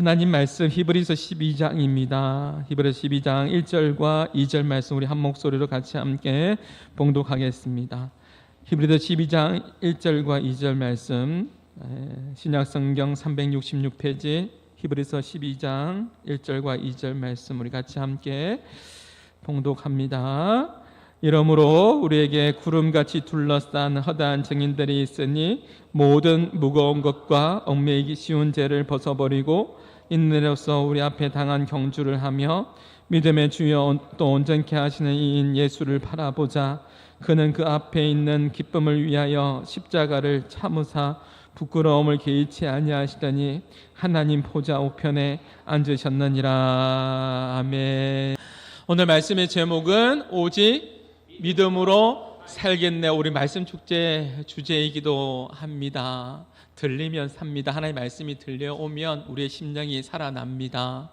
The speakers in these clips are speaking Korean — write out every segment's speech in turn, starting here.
하나님 말씀 히브리서 12장입니다. 히브리서 12장 1절과 2절 말씀 우리 한 목소리로 같이 함께 봉독하겠습니다. 히브리서 12장 1절과 2절 말씀 신약성경 366페이지 히브리서 12장 1절과 2절 말씀 우리 같이 함께 봉독합니다. 이러므로 우리에게 구름같이 둘러싼 허다한 증인들이 있으니 모든 무거운 것과 얽매이기 쉬운 죄를 벗어버리고 인내로서 우리 앞에 당한 경주를 하며 믿음의 주여 또 온전케 하시는 이인 예수를 바라보자. 그는 그 앞에 있는 기쁨을 위하여 십자가를 참으사 부끄러움을 개의치 아니하시더니 하나님 보좌 우편에 앉으셨느니라. 아멘. 오늘 말씀의 제목은 오직 믿음으로 살겠네. 우리 말씀 축제 주제이기도 합니다. 들리면 삽니다. 하나님의 말씀이 들려오면 우리의 심령이 살아납니다.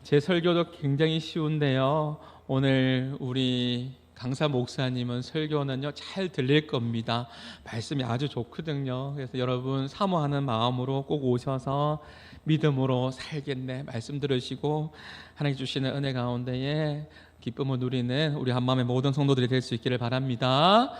제 설교도 굉장히 쉬운데요, 오늘 우리 강사 목사님은 설교는요 잘 들릴 겁니다. 말씀이 아주 좋거든요. 그래서 여러분 사모하는 마음으로 꼭 오셔서 믿음으로 살겠네 말씀 들으시고 하나님 주시는 은혜 가운데에 기쁨을 누리는 우리 한마음의 모든 성도들이 될 수 있기를 바랍니다.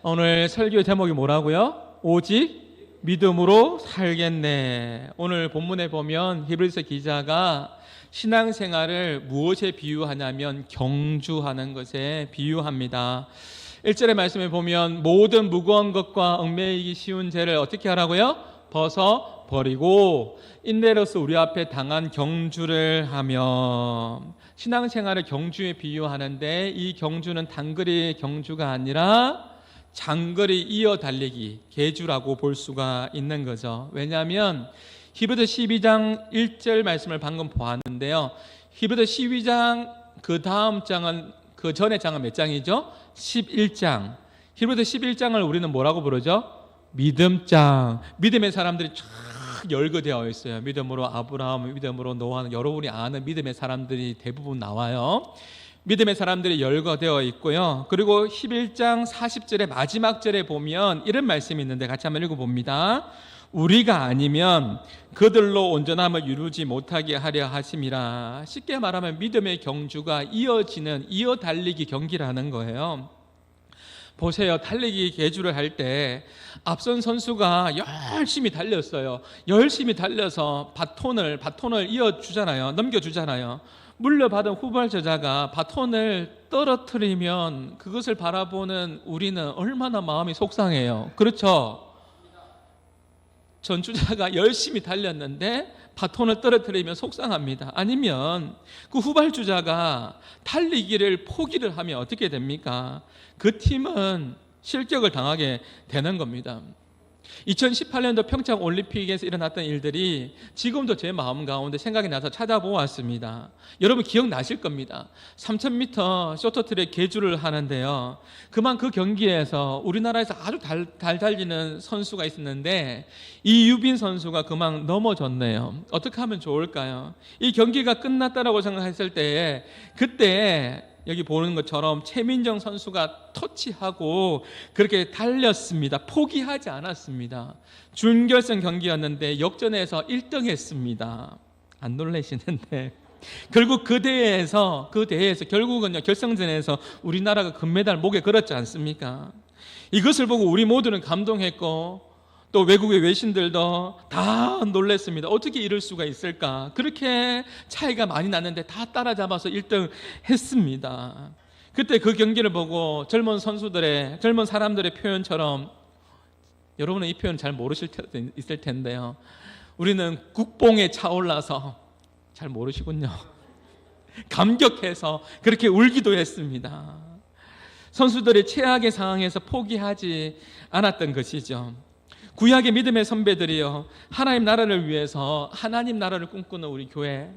오늘 설교의 제목이 뭐라고요? 오직 믿음으로 살겠네. 오늘 본문에 보면 히브리서 기자가 신앙생활을 무엇에 비유하냐면 경주하는 것에 비유합니다. 1절의 말씀에 보면 모든 무거운 것과 얽매이기 쉬운 죄를 어떻게 하라고요? 벗어버리고 인내로서 우리 앞에 당한 경주를 하며, 신앙생활을 경주에 비유하는데 이 경주는 단거리 경주가 아니라 장거리 이어 달리기, 계주라고 볼 수가 있는 거죠. 왜냐하면 히브리서 12장 1절 말씀을 방금 보았는데요, 히브리서 12장 그 다음 장은, 그 전의 장은 몇 장이죠? 11장. 히브리서 11장을 우리는 뭐라고 부르죠? 믿음장. 믿음의 사람들이 쫙 열거되어 있어요. 믿음으로 아브라함, 믿음으로 노아는, 여러분이 아는 믿음의 사람들이 대부분 나와요. 믿음의 사람들이 열거되어 있고요. 그리고 11장 40절의 마지막 절에 보면 이런 말씀이 있는데 같이 한번 읽어봅니다. 우리가 아니면 그들로 온전함을 이루지 못하게 하려 하심이라. 쉽게 말하면 믿음의 경주가 이어지는, 이어 달리기 경기라는 거예요. 보세요. 달리기 계주를 할 때 앞선 선수가 열심히 달렸어요. 열심히 달려서 바톤을 이어주잖아요. 넘겨주잖아요. 물려받은 후발자가 바톤을 떨어뜨리면 그것을 바라보는 우리는 얼마나 마음이 속상해요. 그렇죠? 전주자가 열심히 달렸는데 바톤을 떨어뜨리면 속상합니다. 아니면 그 후발주자가 달리기를 포기를 하면 어떻게 됩니까? 그 팀은 실격을 당하게 되는 겁니다. 2018년도 평창 올림픽에서 일어났던 일들이 지금도 제 마음 가운데 생각이 나서 찾아보았습니다. 여러분 기억나실 겁니다. 3000m 쇼트트랙 계주를 하는데요, 그만 그 경기에서 우리나라에서 아주 잘 달리는 선수가 있었는데 이유빈 선수가 그만 넘어졌네요. 어떻게 하면 좋을까요? 이 경기가 끝났다라고 생각했을 때에 그때 여기 보는 것처럼 최민정 선수가 터치하고 그렇게 달렸습니다. 포기하지 않았습니다. 준결승 경기였는데 역전해서 1등 했습니다. 안 놀라시는데 결국 그 대회에서 결국은요 결승전에서 우리나라가 금메달 목에 걸었지 않습니까? 이것을 보고 우리 모두는 감동했고 또 외국의 외신들도 다 놀랐습니다. 어떻게 이럴 수가 있을까? 그렇게 차이가 많이 났는데 다 따라잡아서 1등 했습니다. 그때 그 경기를 보고 젊은 사람들의 표현처럼, 여러분은 이 표현 잘 모르실 때도 있을 텐데요, 우리는 국뽕에 차올라서, 잘 모르시군요, 감격해서 그렇게 울기도 했습니다. 선수들의 최악의 상황에서 포기하지 않았던 것이죠. 구약의 믿음의 선배들이요, 하나님 나라를 위해서, 하나님 나라를 꿈꾸는 우리 교회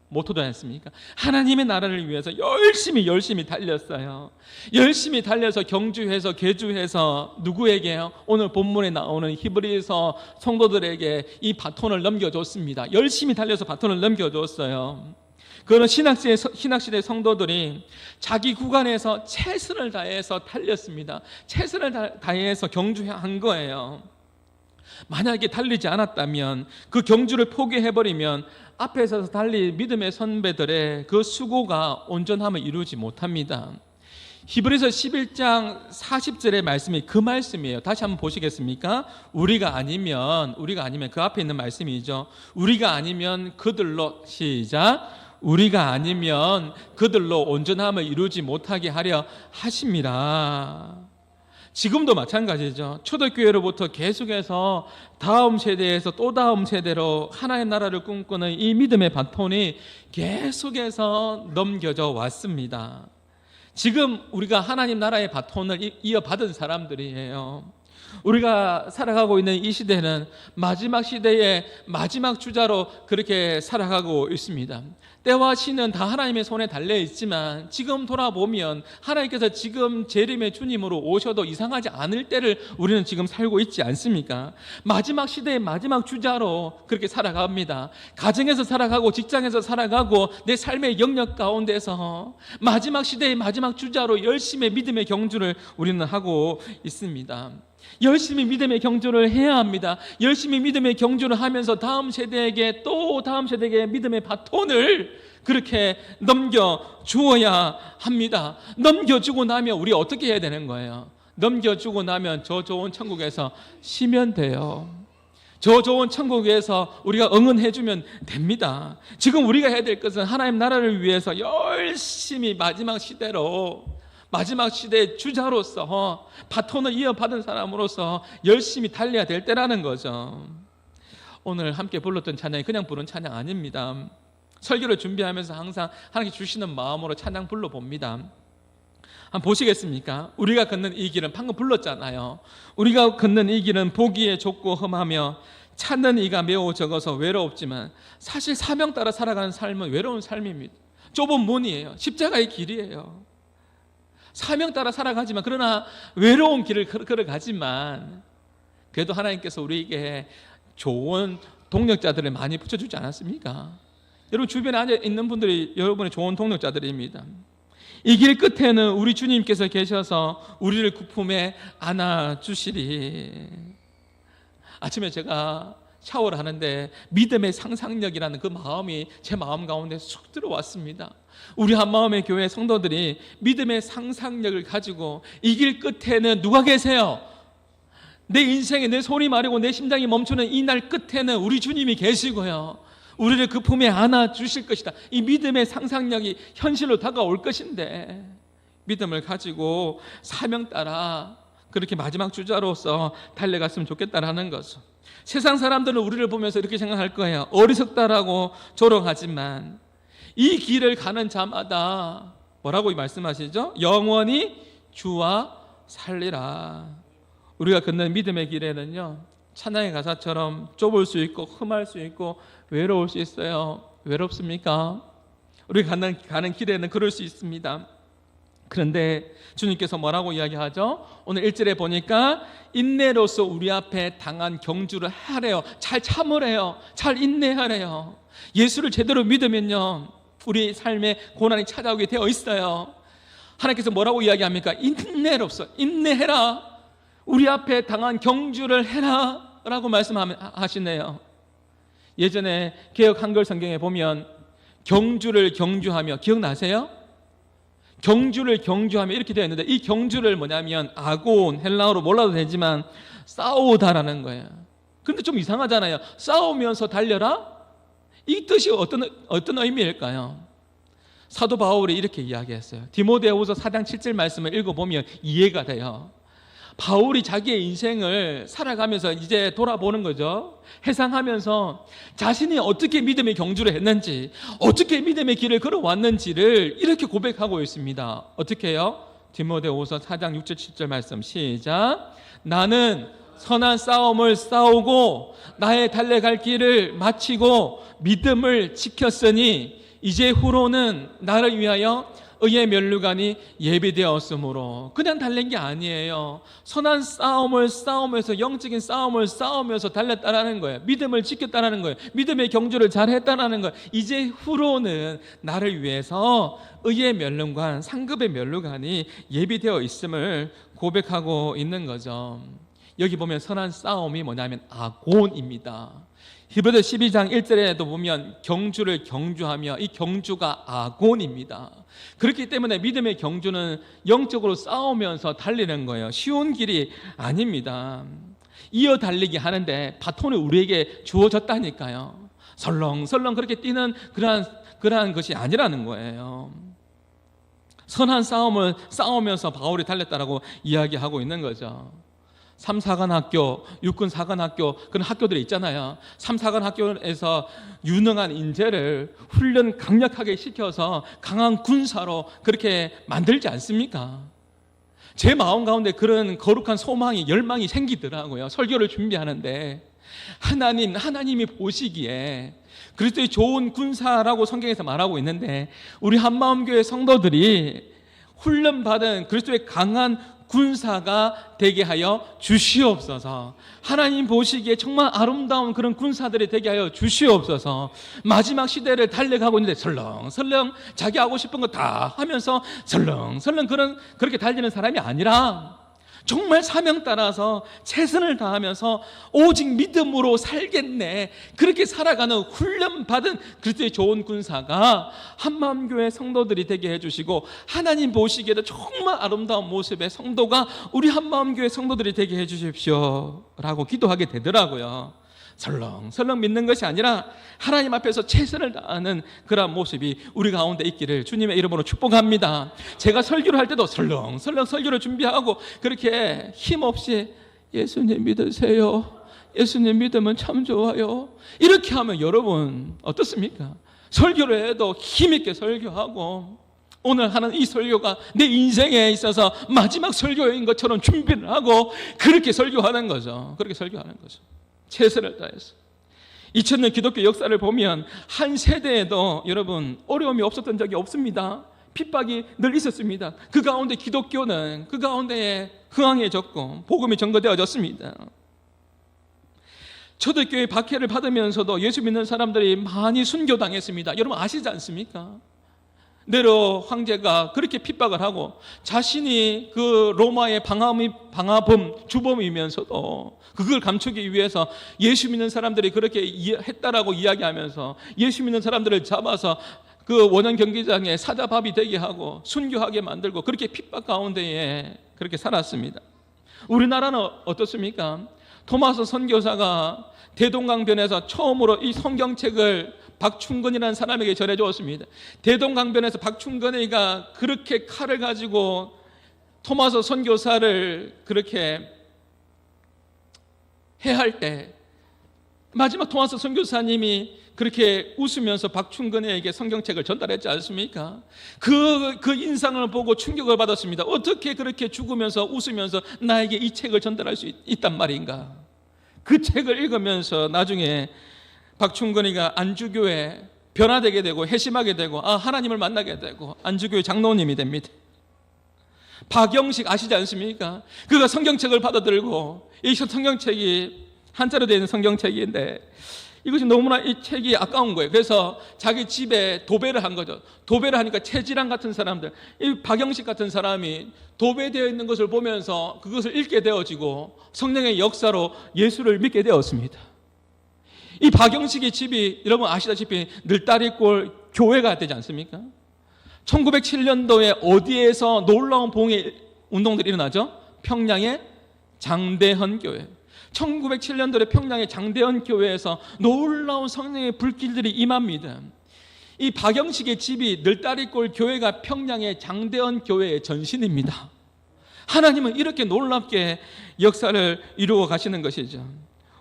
모토도 않습니까? 하나님의 나라를 위해서 열심히 달렸어요. 열심히 달려서 경주해서 계주해서 누구에게요? 오늘 본문에 나오는 히브리서 성도들에게 이 바톤을 넘겨줬습니다. 열심히 달려서 바톤을 넘겨줬어요. 그런 신학시대 성도들이 자기 구간에서 최선을 다해서 달렸습니다. 최선을 다해서 경주한 거예요. 만약에 달리지 않았다면, 그 경주를 포기해버리면 앞에 서서 달리 믿음의 선배들의 그 수고가 온전함을 이루지 못합니다. 히브리서 11장 40절의 말씀이 그 말씀이에요. 다시 한번 보시겠습니까? 우리가 아니면 그 앞에 있는 말씀이죠. 우리가 아니면 그들로, 시작, 우리가 아니면 그들로 온전함을 이루지 못하게 하려 하심이라. 지금도 마찬가지죠. 초대교회로부터 계속해서 다음 세대에서 또 다음 세대로 하나의 나라를 꿈꾸는 이 믿음의 바톤이 계속해서 넘겨져 왔습니다. 지금 우리가 하나님 나라의 바톤을 이어받은 사람들이에요. 우리가 살아가고 있는 이 시대는 마지막 시대의 마지막 주자로 그렇게 살아가고 있습니다. 때와 시는 다 하나님의 손에 달려 있지만 지금 돌아보면 하나님께서 지금 재림의 주님으로 오셔도 이상하지 않을 때를 우리는 지금 살고 있지 않습니까? 마지막 시대의 마지막 주자로 그렇게 살아갑니다. 가정에서 살아가고 직장에서 살아가고 내 삶의 영역 가운데서 마지막 시대의 마지막 주자로 열심히 믿음의 경주를 우리는 하고 있습니다. 열심히 믿음의 경주를 해야 합니다. 열심히 믿음의 경주를 하면서 다음 세대에게 또 다음 세대에게 믿음의 바톤을 그렇게 넘겨주어야 합니다. 넘겨주고 나면 우리 어떻게 해야 되는 거예요? 넘겨주고 나면 저 좋은 천국에서 쉬면 돼요. 저 좋은 천국에서 우리가 응원해주면 됩니다. 지금 우리가 해야 될 것은 하나님 나라를 위해서 열심히 마지막 시대의 주자로서 바톤을 이어받은 사람으로서 열심히 달려야 될 때라는 거죠. 오늘 함께 불렀던 찬양이 그냥 부른 찬양 아닙니다. 설교를 준비하면서 항상 하나님께 주시는 마음으로 찬양 불러봅니다. 한번 보시겠습니까? 우리가 걷는 이 길은 방금 불렀잖아요. 우리가 걷는 이 길은 보기에 좁고 험하며 찾는 이가 매우 적어서 외롭지만 사실 사명 따라 살아가는 삶은 외로운 삶입니다. 좁은 문이에요. 십자가의 길이에요. 사명 따라 살아가지만, 그러나 외로운 길을 걸어가지만 그래도 하나님께서 우리에게 좋은 동력자들을 많이 붙여주지 않았습니까? 여러분 주변에 앉아 있는 분들이 여러분의 좋은 동력자들입니다. 이 길 끝에는 우리 주님께서 계셔서 우리를 그 품에 안아주시리. 아침에 제가 샤워를 하는데 믿음의 상상력이라는 그 마음이 제 마음 가운데 쑥 들어왔습니다. 우리 한마음의 교회 성도들이 믿음의 상상력을 가지고 이 길 끝에는 누가 계세요? 내 인생에 내 손이 마르고 내 심장이 멈추는 이 날 끝에는 우리 주님이 계시고요, 우리를 그 품에 안아주실 것이다. 이 믿음의 상상력이 현실로 다가올 것인데 믿음을 가지고 사명 따라 그렇게 마지막 주자로서 달려갔으면 좋겠다라는 거죠. 세상 사람들은 우리를 보면서 이렇게 생각할 거예요. 어리석다라고 조롱하지만 이 길을 가는 자마다 뭐라고 말씀하시죠? 영원히 주와 살리라. 우리가 걷는 믿음의 길에는요, 찬양의 가사처럼 좁을 수 있고 험할 수 있고 외로울 수 있어요. 외롭습니까? 우리가 가는 길에는 그럴 수 있습니다. 그런데 주님께서 뭐라고 이야기하죠? 오늘 1절에 보니까 인내로서 우리 앞에 당한 경주를 하래요. 잘 참으래요. 잘 인내하래요. 예수를 제대로 믿으면요, 우리 삶에 고난이 찾아오게 되어 있어요. 하나님께서 뭐라고 이야기합니까? 인내로서 인내해라. 우리 앞에 당한 경주를 해라 라고 말씀하시네요. 예전에 개역 한글 성경에 보면 경주를 경주하며, 기억나세요? 경주를 경주하며 이렇게 되어 있는데, 이 경주를 뭐냐면 아곤, 헬라어로 몰라도 되지만 싸우다라는 거예요. 그런데 좀 이상하잖아요. 싸우면서 달려라? 이 뜻이 어떤 의미일까요? 사도 바울이 이렇게 이야기했어요. 디모데후서 4장 7절 말씀을 읽어보면 이해가 돼요. 바울이 자기의 인생을 살아가면서 이제 돌아보는 거죠. 회상하면서 자신이 어떻게 믿음의 경주를 했는지, 어떻게 믿음의 길을 걸어왔는지를 이렇게 고백하고 있습니다. 어떻게 해요? 디모데후서 4장 6절 7절 말씀 시작. 나는 선한 싸움을 싸우고 나의 달려갈 길을 마치고 믿음을 지켰으니 이제 후로는 나를 위하여 의의 면류관이 예비되었으므로. 그냥 달린 게 아니에요. 선한 싸움을 싸우면서, 영적인 싸움을 싸우면서 달렸다라는 거예요. 믿음을 지켰다라는 거예요. 믿음의 경주를 잘했다라는 거예요. 이제 후로는 나를 위해서 의의 면류관, 상급의 면류관이 예비되어 있음을 고백하고 있는 거죠. 여기 보면 선한 싸움이 뭐냐면 아곤입니다. 히브리서 12장 1절에도 보면 경주를 경주하며 이 경주가 아곤입니다. 그렇기 때문에 믿음의 경주는 영적으로 싸우면서 달리는 거예요. 쉬운 길이 아닙니다. 이어 달리기 하는데 바톤이 우리에게 주어졌다니까요. 설렁설렁 그렇게 뛰는 그러한 것이 아니라는 거예요. 선한 싸움을 싸우면서 바울이 달렸다라고 이야기하고 있는 거죠. 3사관학교, 육군사관학교 그런 학교들이 있잖아요. 3사관학교에서 유능한 인재를 훈련 강력하게 시켜서 강한 군사로 그렇게 만들지 않습니까? 제 마음 가운데 그런 거룩한 소망이 열망이 생기더라고요. 설교를 준비하는데 하나님이 보시기에 그리스도의 좋은 군사라고 성경에서 말하고 있는데 우리 한마음교회 성도들이 훈련받은 그리스도의 강한 군사가 되게 하여 주시옵소서. 하나님 보시기에 정말 아름다운 그런 군사들이 되게 하여 주시옵소서. 마지막 시대를 달려가고 있는데 설렁설렁 자기 하고 싶은 거 다 하면서 설렁설렁 그렇게 달리는 사람이 아니라 정말 사명 따라서 최선을 다하면서 오직 믿음으로 살겠네, 그렇게 살아가는 훈련받은 그리스도의 좋은 군사가 한마음교회 성도들이 되게 해주시고 하나님 보시기에도 정말 아름다운 모습의 성도가 우리 한마음교회 성도들이 되게 해주십시오 라고 기도하게 되더라고요. 설렁설렁 믿는 것이 아니라 하나님 앞에서 최선을 다하는 그런 모습이 우리 가운데 있기를 주님의 이름으로 축복합니다. 제가 설교를 할 때도 설렁설렁 설교를 준비하고 그렇게 힘없이 예수님 믿으세요, 예수님 믿으면 참 좋아요, 이렇게 하면 여러분 어떻습니까? 설교를 해도 힘있게 설교하고 오늘 하는 이 설교가 내 인생에 있어서 마지막 설교인 것처럼 준비를 하고 그렇게 설교하는 거죠. 그렇게 설교하는 거죠. 최선을 다해서. 2000년 기독교 역사를 보면 한 세대에도 여러분 어려움이 없었던 적이 없습니다. 핍박이 늘 있었습니다. 그 가운데 기독교는 그 가운데에 흥황해졌고 복음이 전거되어졌습니다. 초대교회 박해를 받으면서도 예수 믿는 사람들이 많이 순교당했습니다. 여러분 아시지 않습니까? 네로 황제가 그렇게 핍박을 하고 자신이 그 로마의 방화범 주범이면서도 그걸 감추기 위해서 예수 믿는 사람들이 그렇게 했다라고 이야기하면서 예수 믿는 사람들을 잡아서 그 원형 경기장에 사자밥이 되게 하고 순교하게 만들고 그렇게 핍박 가운데에 그렇게 살았습니다. 우리나라는 어떻습니까? 토마스 선교사가 대동강변에서 처음으로 이 성경책을 박충근이라는 사람에게 전해주었습니다. 대동강변에서 박충근이가 그렇게 칼을 가지고 토마스 선교사를 그렇게 해할 때 마지막 토마스 선교사님이 그렇게 웃으면서 박충근에게 성경책을 전달했지 않습니까? 그 인상을 보고 충격을 받았습니다. 어떻게 그렇게 죽으면서 웃으면서 나에게 이 책을 전달할 수 있단 말인가? 그 책을 읽으면서 나중에 박충근이가 안주교에 변화되게 되고 회심하게 되고 하나님을 만나게 되고 안주교회 장로님이 됩니다. 박영식 아시지 않습니까? 그가 성경책을 받아들고 이 성경책이 한자로 되어 있는 성경책인데 이것이 너무나 이 책이 아까운 거예요. 그래서 자기 집에 도배를 한 거죠. 도배를 하니까 최지랑 같은 사람들, 이 박영식 같은 사람이 도배되어 있는 것을 보면서 그것을 읽게 되어지고 성령의 역사로 예수를 믿게 되었습니다. 이 박영식의 집이 여러분 아시다시피 늘다리골 교회가 되지 않습니까? 1907년도에 어디에서 놀라운 봉의 운동들이 일어나죠? 평양의 장대헌 교회. 1907년도에 평양의 장대헌 교회에서 놀라운 성령의 불길들이 임합니다. 이 박영식의 집이 늘다리골 교회가 평양의 장대헌 교회의 전신입니다. 하나님은 이렇게 놀랍게 역사를 이루어 가시는 것이죠.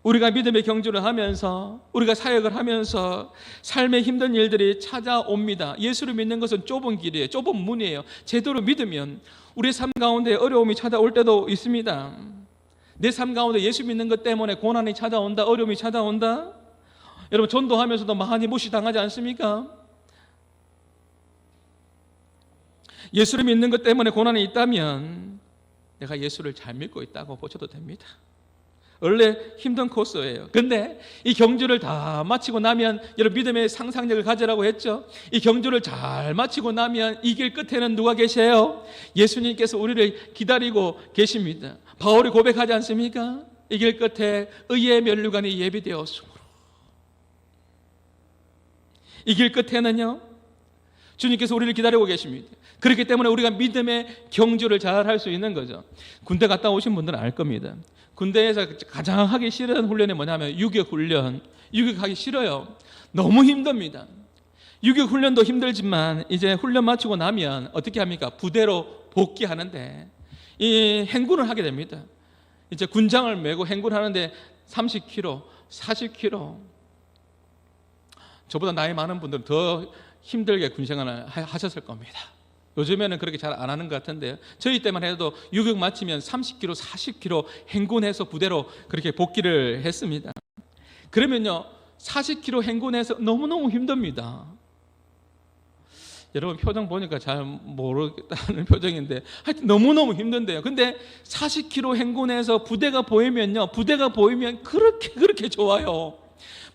우리가 믿음의 경주를 하면서 우리가 사역을 하면서 삶의 힘든 일들이 찾아옵니다. 예수를 믿는 것은 좁은 길이에요. 좁은 문이에요. 제대로 믿으면 우리 삶 가운데 어려움이 찾아올 때도 있습니다. 내 삶 가운데 예수 믿는 것 때문에 고난이 찾아온다, 어려움이 찾아온다. 여러분 전도하면서도 많이 무시당하지 않습니까? 예수를 믿는 것 때문에 고난이 있다면 내가 예수를 잘 믿고 있다고 보셔도 됩니다. 원래 힘든 코스예요. 근데 이 경주를 다 마치고 나면 여러분 믿음의 상상력을 가지라고 했죠. 이 경주를 잘 마치고 나면 이 길 끝에는 누가 계세요? 예수님께서 우리를 기다리고 계십니다. 바울이 고백하지 않습니까? 이 길 끝에 의의 면류관이 예비되었으므로. 이 길 끝에는요, 주님께서 우리를 기다리고 계십니다. 그렇기 때문에 우리가 믿음의 경주를 잘 할 수 있는 거죠. 군대 갔다 오신 분들은 알 겁니다. 군대에서 가장 하기 싫은 훈련이 뭐냐면 유격 훈련. 유격하기 싫어요. 너무 힘듭니다. 유격 훈련도 힘들지만 이제 훈련 마치고 나면 어떻게 합니까? 부대로 복귀하는데 이 행군을 하게 됩니다. 이제 군장을 메고 행군하는데 30km, 40km. 저보다 나이 많은 분들은 더 힘들게 군생활을 하셨을 겁니다. 요즘에는 그렇게 잘 안 하는 것 같은데요. 저희 때만 해도 유격 마치면 30km, 40km 행군해서 부대로 그렇게 복귀를 했습니다. 그러면요, 40km 행군해서 너무너무 힘듭니다. 여러분 표정 보니까 잘 모르겠다는 표정인데 하여튼 너무너무 힘든데요. 근데 40km 행군해서 부대가 보이면요, 부대가 보이면 그렇게 좋아요.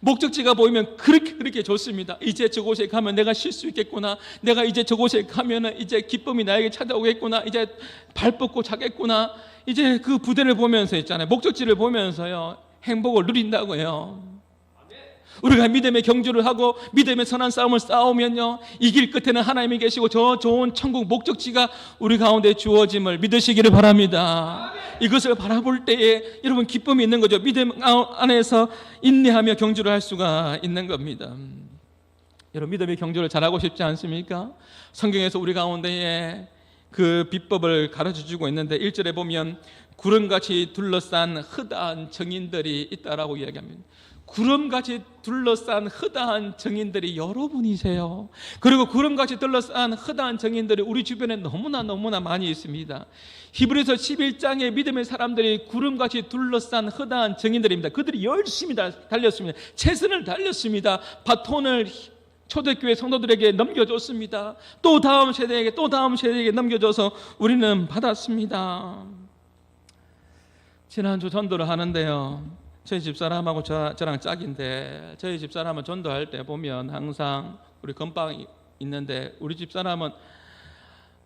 목적지가 보이면 그렇게 좋습니다. 이제 저곳에 가면 내가 쉴 수 있겠구나. 내가 이제 저곳에 가면은 이제 기쁨이 나에게 찾아오겠구나. 이제 발 뻗고 자겠구나. 이제 그 부대를 보면서 있잖아요. 목적지를 보면서요, 행복을 누린다고요. 우리가 믿음의 경주를 하고 믿음의 선한 싸움을 싸우면요, 이 길 끝에는 하나님이 계시고 저 좋은 천국 목적지가 우리 가운데 주어짐을 믿으시기를 바랍니다. 이것을 바라볼 때에 여러분 기쁨이 있는 거죠. 믿음 안에서 인내하며 경주를 할 수가 있는 겁니다. 여러분 믿음의 경주를 잘하고 싶지 않습니까? 성경에서 우리 가운데에 그 비법을 가르쳐주고 있는데 1절에 보면 구름같이 둘러싼 허다한 정인들이 있다라고 이야기합니다. 구름같이 둘러싼 허다한 정인들이 여러분이세요. 그리고 구름같이 둘러싼 허다한 정인들이 우리 주변에 너무나 많이 있습니다. 히브리서 11장의 믿음의 사람들이 구름같이 둘러싼 허다한 정인들입니다. 그들이 열심히 달렸습니다. 최선을 달렸습니다. 바톤을 초대교회 성도들에게 넘겨줬습니다. 또 다음 세대에게 넘겨줘서 우리는 받았습니다. 지난주 전도를 하는데요, 저희 집사람하고 저랑 짝인데, 저희 집사람은 전도할 때 보면 항상 우리 건빵이 있는데 우리 집사람은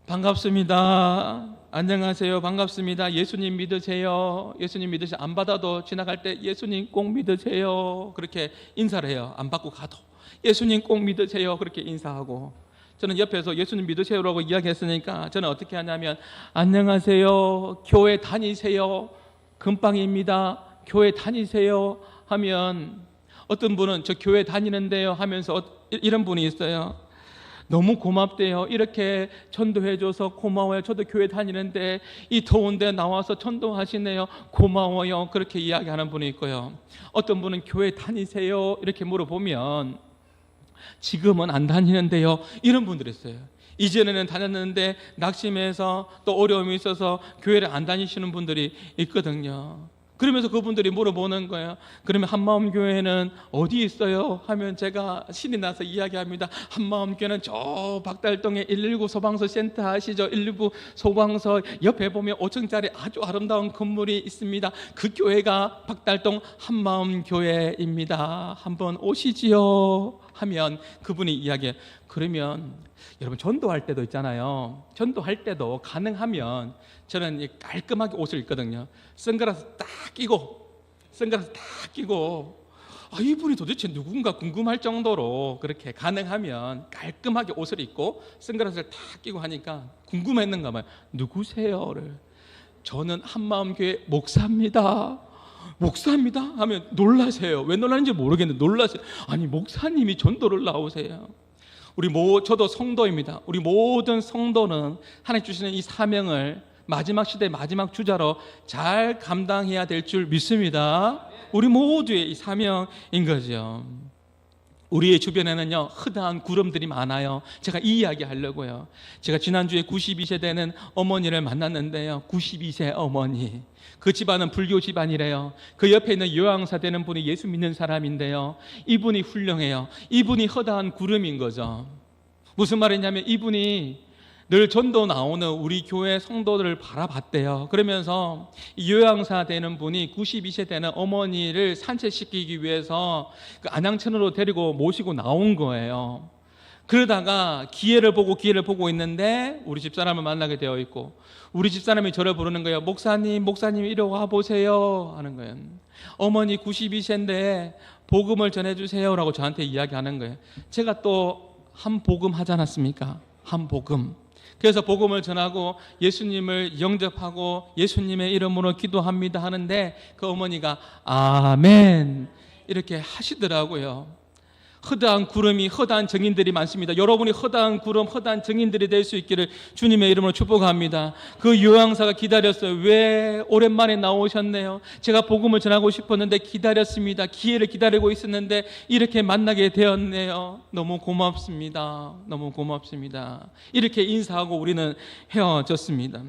반갑습니다, 안녕하세요, 반갑습니다, 예수님 믿으세요, 예수님 믿으세요, 안 받아도 지나갈 때 예수님 꼭 믿으세요 그렇게 인사를 해요. 안 받고 가도 예수님 꼭 믿으세요 그렇게 인사하고, 저는 옆에서 예수님 믿으세요라고 이야기했으니까 저는 어떻게 하냐면 안녕하세요, 교회 다니세요, 금빵입니다, 교회 다니세요 하면 어떤 분은 저 교회 다니는데요 하면서 이런 분이 있어요. 너무 고맙대요. 이렇게 전도해줘서 고마워요. 저도 교회 다니는데 이 더운데 나와서 전도하시네요. 고마워요. 그렇게 이야기하는 분이 있고요. 어떤 분은 교회 다니세요 이렇게 물어보면 지금은 안 다니는데요 이런 분들이 있어요. 이전에는 다녔는데 낙심해서 또 어려움이 있어서 교회를 안 다니시는 분들이 있거든요. 그러면서 그분들이 물어보는 거예요. 그러면 한마음교회는 어디 있어요? 하면 제가 신이 나서 이야기합니다. 한마음교회는 저 박달동에 119 소방서 센터 아시죠? 119 소방서 옆에 보면 5층짜리 아주 아름다운 건물이 있습니다. 그 교회가 박달동 한마음교회입니다. 한번 오시지요? 하면 그분이 이야기해요. 그러면 여러분 전도할 때도 있잖아요. 전도할 때도 가능하면 저는 깔끔하게 옷을 입거든요. 선글라스 딱 끼고 이분이 도대체 누군가 궁금할 정도로 그렇게 가능하면 깔끔하게 옷을 입고 선글라스를 딱 끼고 하니까 궁금했는가 봐요. 누구세요를. 저는 한마음교회 목사입니다 하면 놀라세요. 왜 놀라는지 모르겠는데 놀라세요. 아니 목사님이 전도를 나오세요. 저도 성도입니다. 우리 모든 성도는 하나님 주시는 이 사명을 마지막 시대 마지막 주자로 잘 감당해야 될 줄 믿습니다. 우리 모두의 이 사명인 거죠. 우리의 주변에는요 허다한 구름들이 많아요. 제가 이 이야기 하려고요. 제가 지난주에 92세 되는 어머니를 만났는데요, 92세 어머니, 그 집안은 불교 집안이래요. 그 옆에 있는 요양사 되는 분이 예수 믿는 사람인데요, 이분이 훌륭해요. 이분이 허다한 구름인 거죠. 무슨 말이냐면 이분이 늘 전도 나오는 우리 교회 성도들을 바라봤대요. 그러면서 요양사 되는 분이 92세 되는 어머니를 산책시키기 위해서 그 안양천으로 데리고 모시고 나온 거예요. 그러다가 기회를 보고 있는데 우리 집사람을 만나게 되어 있고, 우리 집사람이 저를 부르는 거예요. 목사님 이리 와 보세요 하는 거예요. 어머니 92세인데 복음을 전해주세요 라고 저한테 이야기하는 거예요. 제가 또 한 복음 하지 않았습니까? 한 복음. 그래서 복음을 전하고 예수님을 영접하고 예수님의 이름으로 기도합니다 하는데, 그 어머니가 아멘 이렇게 하시더라고요. 허다한 구름이, 허다한 증인들이 많습니다. 여러분이 허다한 구름, 허다한 증인들이 될 수 있기를 주님의 이름으로 축복합니다. 그 요양사가 기다렸어요. 왜 오랜만에 나오셨네요. 제가 복음을 전하고 싶었는데 기다렸습니다. 기회를 기다리고 있었는데 이렇게 만나게 되었네요. 너무 고맙습니다. 너무 고맙습니다. 이렇게 인사하고 우리는 헤어졌습니다.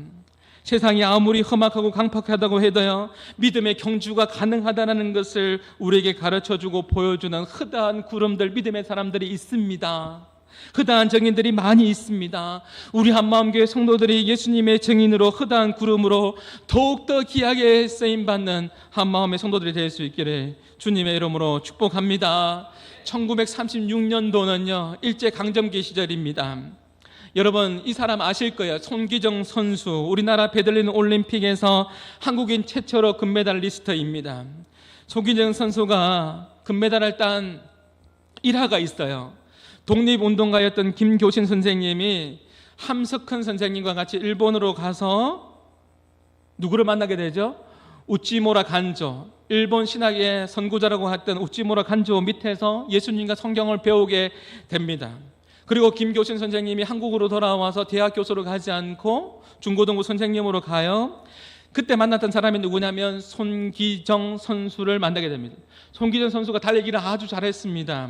세상이 아무리 험악하고 강팍하다고 해도요, 믿음의 경주가 가능하다는 것을 우리에게 가르쳐주고 보여주는 허다한 구름들, 믿음의 사람들이 있습니다. 허다한 증인들이 많이 있습니다. 우리 한마음교회 성도들이 예수님의 증인으로, 허다한 구름으로 더욱더 귀하게 쓰임받는 한마음의 성도들이 될 수 있기를 주님의 이름으로 축복합니다. 1936년도는요 일제강점기 시절입니다. 여러분 이 사람 아실 거예요. 손기정 선수, 우리나라 베들린 올림픽에서 한국인 최초로 금메달리스트입니다. 손기정 선수가 금메달을 딴 일화가 있어요. 독립운동가였던 김교신 선생님이 함석헌 선생님과 같이 일본으로 가서 누구를 만나게 되죠? 우찌무라 간조, 일본 신학의 선구자라고 했던 우찌무라 간조 밑에서 예수님과 성경을 배우게 됩니다. 그리고 김교신 선생님이 한국으로 돌아와서 대학 교수로 가지 않고 중고등부 선생님으로 가요. 그때 만났던 사람이 누구냐면 손기정 선수를 만나게 됩니다. 손기정 선수가 달리기를 아주 잘했습니다.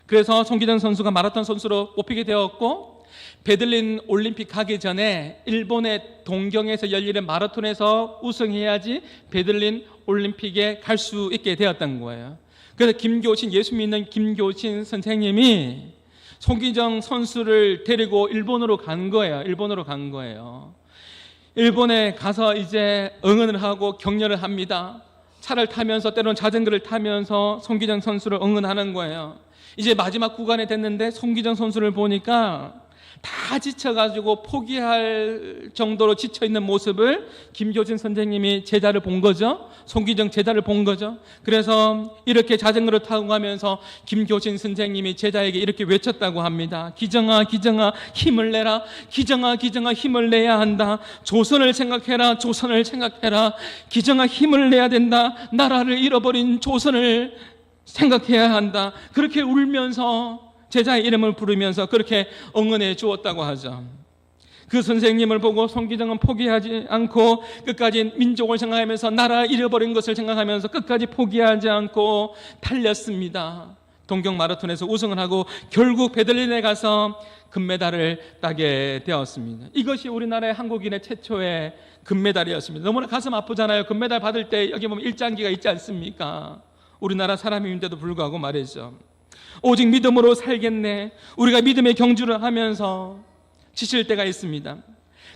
그래서 손기정 선수가 마라톤 선수로 뽑히게 되었고, 베들린 올림픽 가기 전에 일본의 동경에서 열리는 마라톤에서 우승해야지 베들린 올림픽에 갈 수 있게 되었던 거예요. 그래서 김교신, 예수 믿는 김교신 선생님이 손기정 선수를 데리고 일본으로 간 거예요. 일본에 가서 이제 응원을 하고 격려를 합니다. 차를 타면서, 때로는 자전거를 타면서 손기정 선수를 응원하는 거예요. 이제 마지막 구간에 됐는데 손기정 선수를 보니까 다 지쳐가지고 포기할 정도로 지쳐있는 모습을 김교진 선생님이 제자를 본 거죠. 손기정 제자를 본 거죠. 그래서 이렇게 자전거를 타고 가면서 김교진 선생님이 제자에게 이렇게 외쳤다고 합니다. 기정아 기정아 힘을 내라. 기정아 기정아 힘을 내야 한다. 조선을 생각해라. 조선을 생각해라. 기정아 힘을 내야 된다. 나라를 잃어버린 조선을 생각해야 한다. 그렇게 울면서 제자의 이름을 부르면서 그렇게 응원해 주었다고 하죠. 그 선생님을 보고 손기정은 포기하지 않고 끝까지 민족을 생각하면서 나라 잃어버린 것을 생각하면서 끝까지 포기하지 않고 달렸습니다. 동경 마라톤에서 우승을 하고 결국 베들린에 가서 금메달을 따게 되었습니다. 이것이 우리나라의 한국인의 최초의 금메달이었습니다. 너무나 가슴 아프잖아요. 금메달 받을 때 여기 보면 일장기가 있지 않습니까? 우리나라 사람인데도 불구하고 말이죠. 오직 믿음으로 살겠네. 우리가 믿음의 경주를 하면서 지칠 때가 있습니다.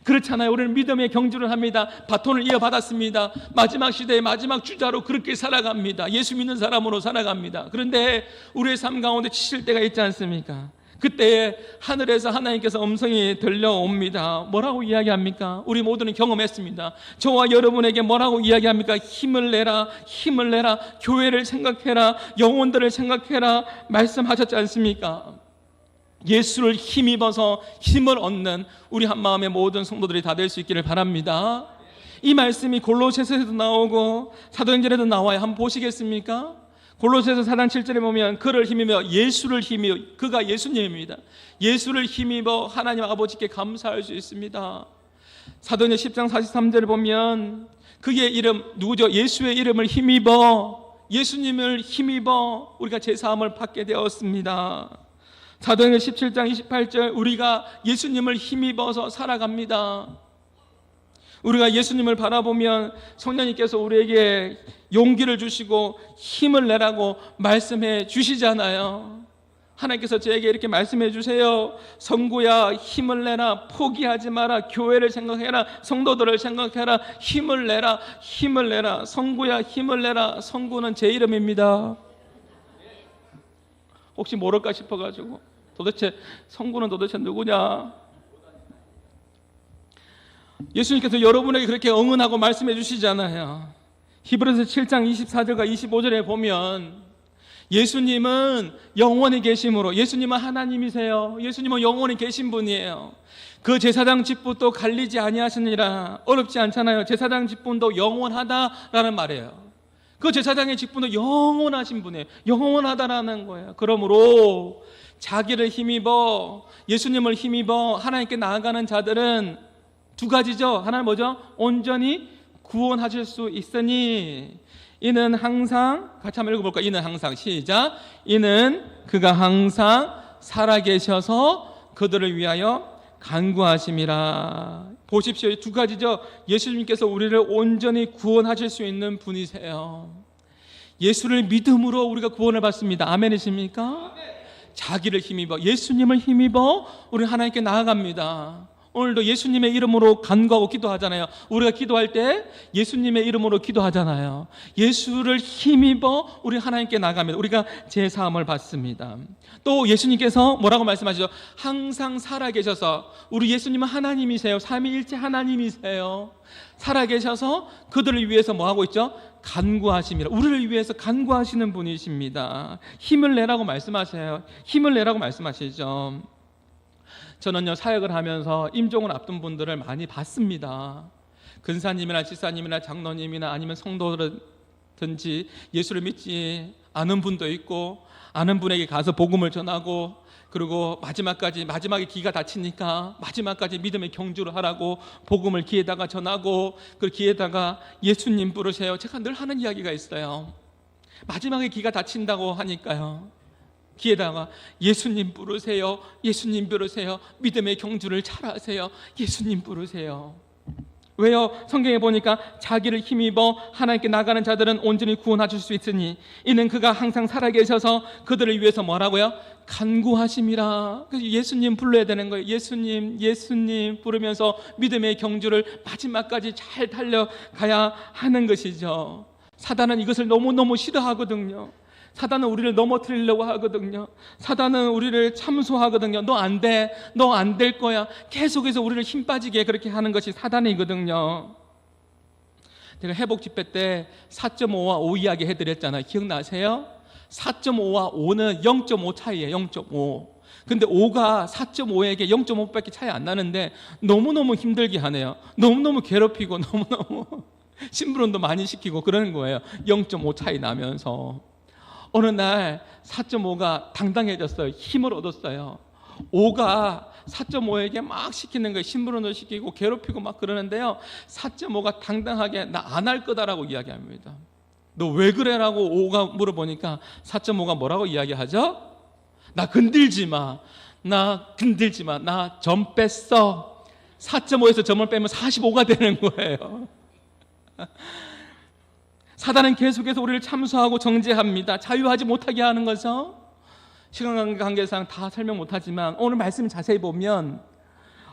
그렇잖아요. 우리는 믿음의 경주를 합니다. 바톤을 이어받았습니다. 마지막 시대의 마지막 주자로 그렇게 살아갑니다. 예수 믿는 사람으로 살아갑니다. 그런데 우리의 삶 가운데 지칠 때가 있지 않습니까? 그때 하늘에서 하나님께서 음성이 들려옵니다. 뭐라고 이야기합니까? 우리 모두는 경험했습니다. 저와 여러분에게 뭐라고 이야기합니까? 힘을 내라, 힘을 내라, 교회를 생각해라, 영혼들을 생각해라 말씀하셨지 않습니까? 예수를 힘입어서 힘을 얻는 우리 한마음의 모든 성도들이 다 될 수 있기를 바랍니다. 이 말씀이 골로새서에도 나오고 사도행전에도 나와요. 한번 보시겠습니까? 골로새서 4장 7절에 보면 그를 힘입어, 예수를 힘입어, 그가 예수님입니다. 예수를 힘입어 하나님 아버지께 감사할 수 있습니다. 사도행전 10장 43절에 보면 그의 이름 누구죠? 예수의 이름을 힘입어, 예수님을 힘입어 우리가 제사함을 받게 되었습니다. 사도행전 17장 28절 우리가 예수님을 힘입어서 살아갑니다. 우리가 예수님을 바라보면 성령님께서 우리에게 용기를 주시고 힘을 내라고 말씀해 주시잖아요. 하나님께서 저에게 이렇게 말씀해 주세요. 성구야 힘을 내라. 포기하지 마라. 교회를 생각해라. 성도들을 생각해라. 힘을 내라. 힘을 내라. 성구야 힘을 내라. 성구는 제 이름입니다. 혹시 모를까 싶어가지고 도대체 성부는 도대체 누구냐? 예수님께서 여러분에게 그렇게 응언하고 말씀해 주시잖아요. 히브리서 7장 24절과 25절에 보면 예수님은 영원히 계심으로, 예수님은 하나님이세요. 예수님은 영원히 계신 분이에요. 그 제사장 직분도 갈리지 아니하시니라. 어렵지 않잖아요. 제사장 직분도 영원하다라는 말이에요. 그 제사장의 직분도 영원하신 분이에요. 영원하다라는 거예요. 그러므로 자기를 힘입어, 예수님을 힘입어 하나님께 나아가는 자들은 두 가지죠. 하나는 뭐죠? 온전히 구원하실 수 있으니 이는 항상, 같이 한번 읽어볼까요? 이는 항상, 시작. 이는 그가 항상 살아계셔서 그들을 위하여 간구하심이라. 보십시오. 두 가지죠. 예수님께서 우리를 온전히 구원하실 수 있는 분이세요. 예수를 믿음으로 우리가 구원을 받습니다. 아멘이십니까? 자기를 힘입어, 예수님을 힘입어 우리 하나님께 나아갑니다. 오늘도 예수님의 이름으로 간구하고 기도하잖아요. 우리가 기도할 때 예수님의 이름으로 기도하잖아요. 예수를 힘입어 우리 하나님께 나갑니다. 우리가 제사함을 받습니다. 또 예수님께서 뭐라고 말씀하시죠? 항상 살아계셔서, 우리 예수님은 하나님이세요. 삼위일체 하나님이세요. 살아계셔서 그들을 위해서 뭐하고 있죠? 간구하심이라. 우리를 위해서 간구하시는 분이십니다. 힘을 내라고 말씀하세요. 힘을 내라고 말씀하시죠. 저는요, 사역을 하면서 임종을 앞둔 분들을 많이 봤습니다. 근사님이나 지사님이나 장로님이나 아니면 성도든지 예수를 믿지 않은 분도 있고, 아는 분에게 가서 복음을 전하고, 그리고 마지막에 기가 다치니까 마지막까지 믿음의 경주를 하라고 복음을 귀에다가 전하고, 그 귀에다가 예수님 부르세요. 제가 늘 하는 이야기가 있어요. 마지막에 기가 다친다고 하니까요, 귀에다가 예수님 부르세요. 예수님 부르세요. 믿음의 경주를 잘하세요. 예수님 부르세요. 왜요? 성경에 보니까 자기를 힘입어 하나님께 나가는 자들은 온전히 구원하실 수 있으니 이는 그가 항상 살아계셔서 그들을 위해서 뭐라고요? 간구하심이라. 그래서 예수님 불러야 되는 거예요. 예수님, 예수님 부르면서 믿음의 경주를 마지막까지 잘 달려가야 하는 것이죠. 사단은 이것을 너무너무 싫어하거든요. 사단은 우리를 넘어뜨리려고 하거든요. 사단은 우리를 참소하거든요. 너 안 돼, 너 안 될 거야. 계속해서 우리를 힘 빠지게 그렇게 하는 것이 사단이거든요. 제가 회복 집회 때 4.5와 5 이야기 해드렸잖아요. 기억나세요? 4.5와 5는 0.5 차이예요. 0.5. 근데 5가 4.5에게 0.5밖에 차이 안 나는데 너무너무 힘들게 하네요. 너무너무 괴롭히고 너무너무 심부름도 많이 시키고 그러는 거예요. 0.5 차이 나면서. 어느 날 4.5가 당당해졌어요. 힘을 얻었어요. 5가 4.5에게 막 시키는 거예요. 심부름도 시키고 괴롭히고 막 그러는데요, 4.5가 당당하게 나 안 할 거다라고 이야기합니다. 너 왜 그래라고 5가 물어보니까 4.5가 뭐라고 이야기하죠? 나 건들지 마. 나 건들지 마. 나 점 뺐어. 4.5에서 점을 빼면 45가 되는 거예요. 사단은 계속해서 우리를 참소하고 정죄합니다. 자유하지 못하게 하는 거죠. 시간 관계상 다 설명 못하지만 오늘 말씀 자세히 보면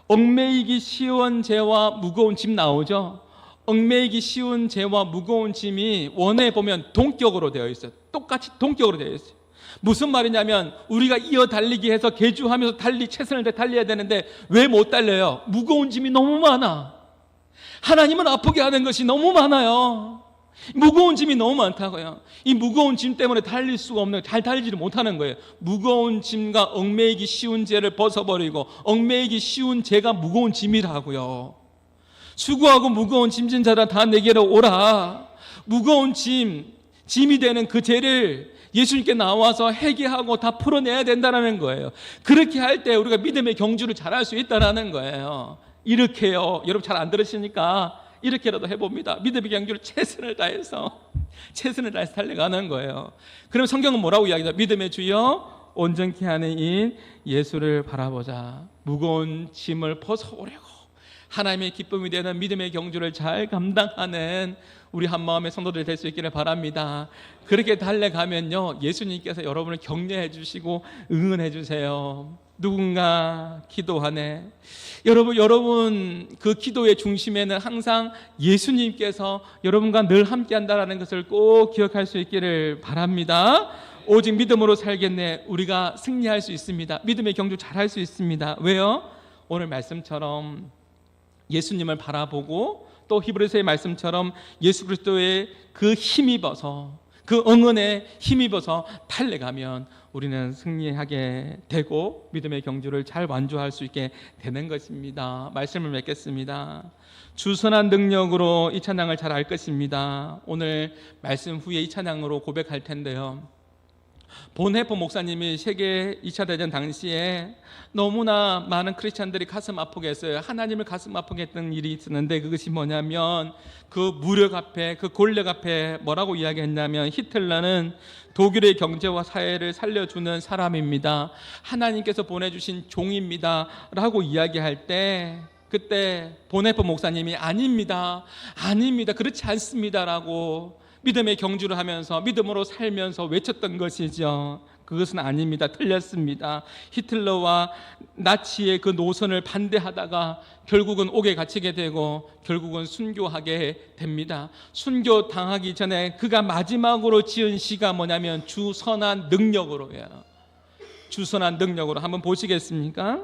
얽매이기 쉬운 죄와 무거운 짐 나오죠. 얽매이기 쉬운 죄와 무거운 짐이 원에 보면 동격으로 되어 있어요. 똑같이 동격으로 되어 있어요. 무슨 말이냐면 우리가 이어 달리기 해서 개주하면서 최선을 다해 달려야 되는데 왜 못 달려요? 무거운 짐이 너무 많아. 하나님은 아프게 하는 것이 너무 많아요. 무거운 짐이 너무 많다고요. 이 무거운 짐 때문에 달릴 수가 없는, 잘 달리지를 못하는 거예요. 무거운 짐과 얽매이기 쉬운 죄를 벗어버리고, 얽매이기 쉬운 죄가 무거운 짐이라고요. 수고하고 무거운 짐진 자라 다 내게로 오라. 무거운 짐이 되는 그 죄를 예수님께 나와서 회개하고 다 풀어내야 된다는 거예요. 그렇게 할 때 우리가 믿음의 경주를 잘할 수 있다는 거예요. 이렇게요. 여러분 잘 안 들으시니까 이렇게라도 해봅니다. 믿음의 경주를 최선을 다해서 달려가는 거예요. 그럼 성경은 뭐라고 이야기하죠? 믿음의 주여 온전케 하는 이인 예수를 바라보자. 무거운 짐을 벗어오려고 하나님의 기쁨이 되는 믿음의 경주를 잘 감당하는 우리 한마음의 성도들이 될 수 있기를 바랍니다. 그렇게 달려가면요, 예수님께서 여러분을 격려해 주시고 응원해 주세요. 누군가 기도하네. 여러분 그 기도의 중심에는 항상 예수님께서 여러분과 늘 함께한다라는 것을 꼭 기억할 수 있기를 바랍니다. 오직 믿음으로 살겠네. 우리가 승리할 수 있습니다. 믿음의 경주 잘할 수 있습니다. 왜요? 오늘 말씀처럼 예수님을 바라보고 또 히브리서의 말씀처럼 예수 그리스도의 그 힘입어서 그 응원에 힘입어서 달려가면 우리는 승리하게 되고 믿음의 경주를 잘 완주할 수 있게 되는 것입니다. 말씀을 맺겠습니다. 주선한 능력으로 이 찬양을 잘 할 것입니다. 오늘 말씀 후에 이 찬양으로 고백할 텐데요. 본해포 목사님이 세계 2차 대전 당시에 너무나 많은 크리스찬들이 가슴 아프게 했어요. 하나님을 가슴 아프게 했던 일이 있었는데 그것이 뭐냐면 그 무력 앞에 그 권력 앞에 뭐라고 이야기했냐면 히틀러는 독일의 경제와 사회를 살려주는 사람입니다. 하나님께서 보내주신 종입니다 라고 이야기할 때 그때 본해포 목사님이 아닙니다 그렇지 않습니다 라고 믿음의 경주를 하면서 믿음으로 살면서 외쳤던 것이죠. 그것은 아닙니다. 틀렸습니다. 히틀러와 나치의 그 노선을 반대하다가 결국은 옥에 갇히게 되고 결국은 순교하게 됩니다. 순교 당하기 전에 그가 마지막으로 지은 시가 뭐냐면 주선한 능력으로예요. 주선한 능력으로 한번 보시겠습니까?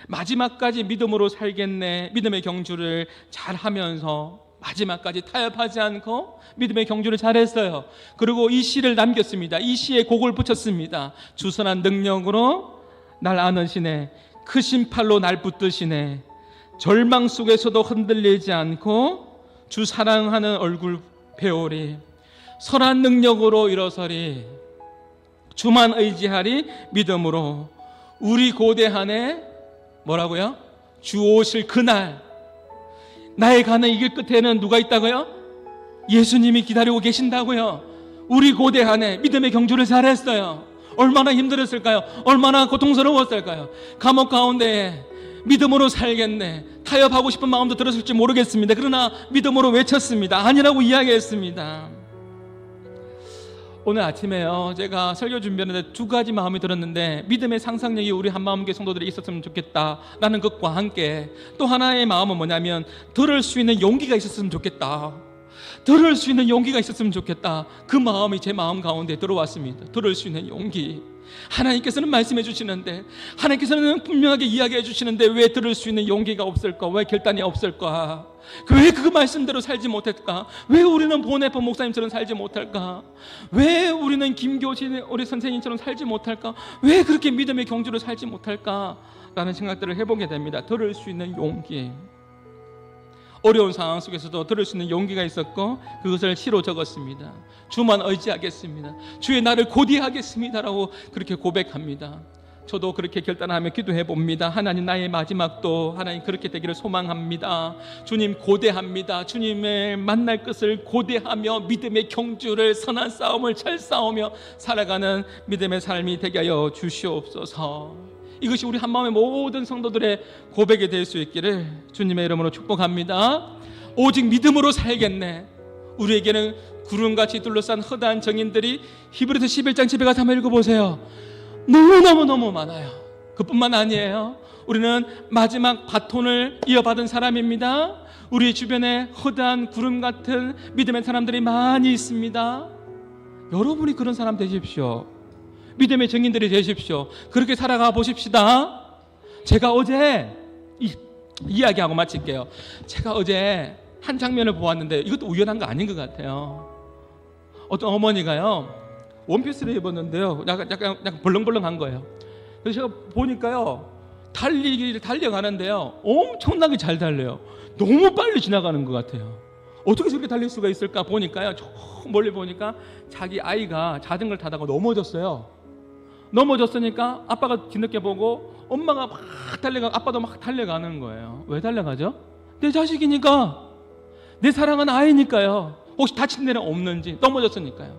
마지막까지 믿음으로 살겠네. 믿음의 경주를 잘 하면서 마지막까지 타협하지 않고 믿음의 경주를 잘했어요. 그리고 이 시를 남겼습니다. 이 시에 곡을 붙였습니다. 주선한 능력으로 날 안으시네. 크신 팔로 날 붙드시네. 절망 속에서도 흔들리지 않고 주 사랑하는 얼굴 배우리. 선한 능력으로 일어서리. 주만 의지하리 믿음으로. 우리 고대한에 뭐라고요? 주 오실 그날 나의 가는 이 길 끝에는 누가 있다고요? 예수님이 기다리고 계신다고요. 우리 고대한에 믿음의 경주를 잘했어요. 얼마나 힘들었을까요? 얼마나 고통스러웠을까요? 감옥 가운데 믿음으로 살겠네. 타협하고 싶은 마음도 들었을지 모르겠습니다. 그러나 믿음으로 외쳤습니다. 아니라고 이야기했습니다. 오늘 아침에요 제가 설교 준비하는데 두 가지 마음이 들었는데 믿음의 상상력이 우리 한마음교회 성도들이 있었으면 좋겠다라는 것과 함께 또 하나의 마음은 뭐냐면 들을 수 있는 용기가 있었으면 좋겠다. 들을 수 있는 용기가 있었으면 좋겠다. 그 마음이 제 마음 가운데 들어왔습니다. 들을 수 있는 용기. 하나님께서는 말씀해 주시는데 하나님께서는 분명하게 이야기해 주시는데 왜 들을 수 있는 용기가 없을까? 왜 결단이 없을까? 왜 그 말씀대로 살지 못할까? 왜 우리는 본해포 목사님처럼 살지 못할까? 왜 우리는 김교진 우리 선생님처럼 살지 못할까? 왜 그렇게 믿음의 경주를 살지 못할까? 라는 생각들을 해보게 됩니다. 들을 수 있는 용기. 어려운 상황 속에서도 들을 수 있는 용기가 있었고 그것을 시로 적었습니다. 주만 의지하겠습니다. 주의 나를 고대하겠습니다라고 그렇게 고백합니다. 저도 그렇게 결단하며 기도해 봅니다. 하나님 나의 마지막도 하나님 그렇게 되기를 소망합니다. 주님 고대합니다. 주님을 만날 것을 고대하며 믿음의 경주를 선한 싸움을 잘 싸우며 살아가는 믿음의 삶이 되게 하여 주시옵소서. 이것이 우리 한마음의 모든 성도들의 고백이 될 수 있기를 주님의 이름으로 축복합니다. 오직 믿음으로 살겠네. 우리에게는 구름같이 둘러싼 허다한 정인들이 히브리서 11장 집에 가서 한번 읽어보세요. 너무너무 많아요. 그뿐만 아니에요. 우리는 마지막 바톤을 이어받은 사람입니다. 우리 주변에 허다한 구름 같은 믿음의 사람들이 많이 있습니다. 여러분이 그런 사람 되십시오. 믿음의 증인들이 되십시오. 그렇게 살아가 보십시다. 제가 어제 이야기하고 마칠게요. 제가 어제 한 장면을 보았는데 이것도 우연한 거 아닌 것 같아요. 어떤 어머니가요 원피스를 입었는데요 약간 벌렁벌렁한 거예요. 그래서 제가 보니까요 달려가는데요 엄청나게 잘 달려요. 너무 빨리 지나가는 것 같아요. 어떻게 저렇게 달릴 수가 있을까 보니까요 저 멀리 보니까 자기 아이가 자전거를 타다가 넘어졌어요. 넘어졌으니까 아빠가 뒤늦게 보고 엄마가 막 달려가 아빠도 막 달려가는 거예요. 왜 달려가죠? 내 자식이니까, 내 사랑하는 아이니까요. 혹시 다친 데는 없는지. 넘어졌으니까요.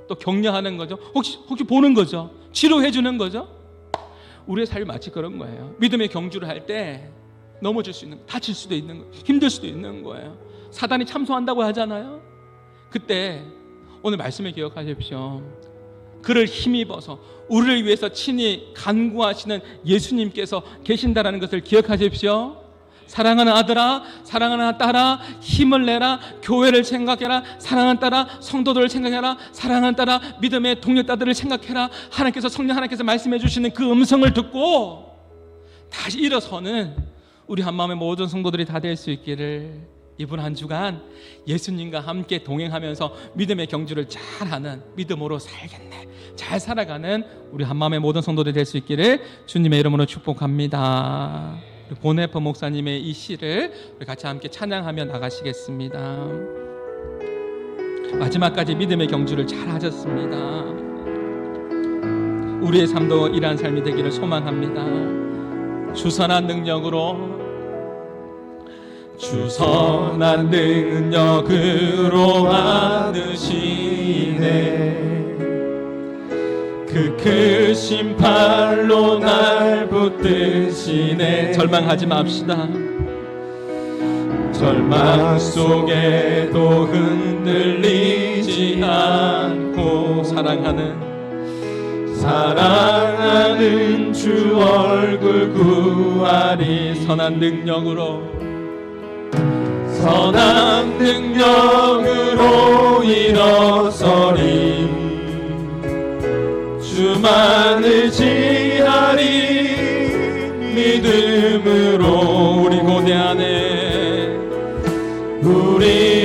또 격려하는 거죠. 혹시 보는 거죠. 치료해 주는 거죠. 우리의 삶이 마치 그런 거예요. 믿음의 경주를 할 때 넘어질 수 있는, 다칠 수도 있는 거예요. 힘들 수도 있는 거예요. 사단이 참소한다고 하잖아요. 그때 오늘 말씀을 기억하십시오. 그를 힘입어서 우리를 위해서 친히 간구하시는 예수님께서 계신다라는 것을 기억하십시오. 사랑하는 아들아, 사랑하는 딸아, 힘을 내라. 교회를 생각해라. 사랑하는 딸아, 성도들을 생각해라. 사랑하는 딸아, 믿음의 동력자들을 생각해라. 성령 하나님께서 말씀해 주시는 그 음성을 듣고 다시 일어서는 우리 한마음의 모든 성도들이 다 될 수 있기를, 이번 한 주간 예수님과 함께 동행하면서 믿음의 경주를 잘하는, 믿음으로 살겠네, 잘 살아가는 우리 한마음의 모든 성도들이 될 수 있기를 주님의 이름으로 축복합니다. 보네퍼 목사님의 이 시를 우리 같이 함께 찬양하며 나가시겠습니다. 마지막까지 믿음의 경주를 잘 하셨습니다. 우리의 삶도 이러한 삶이 되기를 소망합니다. 주선한 능력으로 안으시네. 그 크신 팔로 날 붙드시네. 절망하지 맙시다. 절망 속에도 흔들리지 않고 사랑하는 주 얼굴 구하리. 선한 능력으로 일어서리. 주만 의지하리. 믿음으로 우리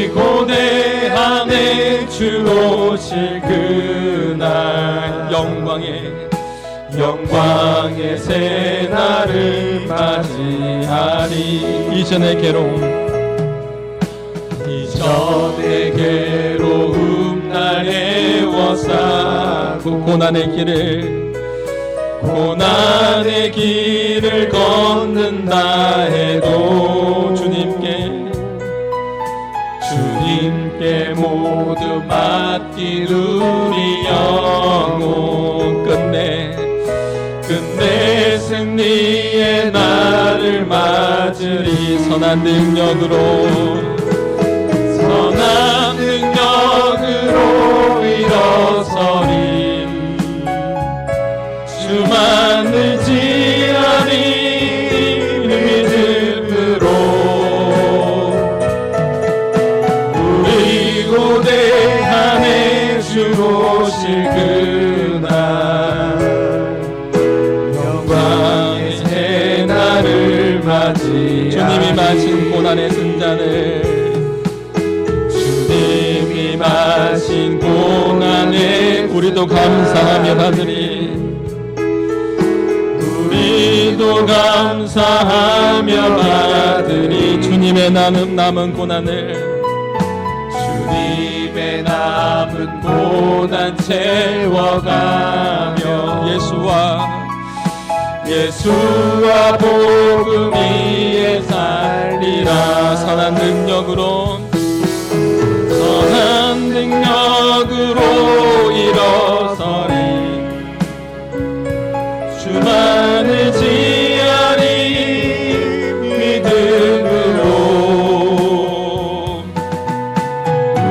고대 안에 주 오실 그날 영광의 새날을 맞이하리. 이전의 괴로움 날 애워싸고 고난의 길을 걷는다 해도 주님께 모두 맡긴 우리 영혼 끝내 승리의 날을 맞으리. 선한 능력으로 일어서리. 주만 의지하리. 믿음으로 우리 고대 안에 주 오실 그날 영광의 새날을 맞이하리. 주님이 마신 고난의 승잔을 마신 고난에 우리도 감사하며 받으리. 주님의 남은 고난 채워가며 예수와 복음 위에 살리라. 선한 능력으로 일어서리. 주만 의지하리. 믿음으로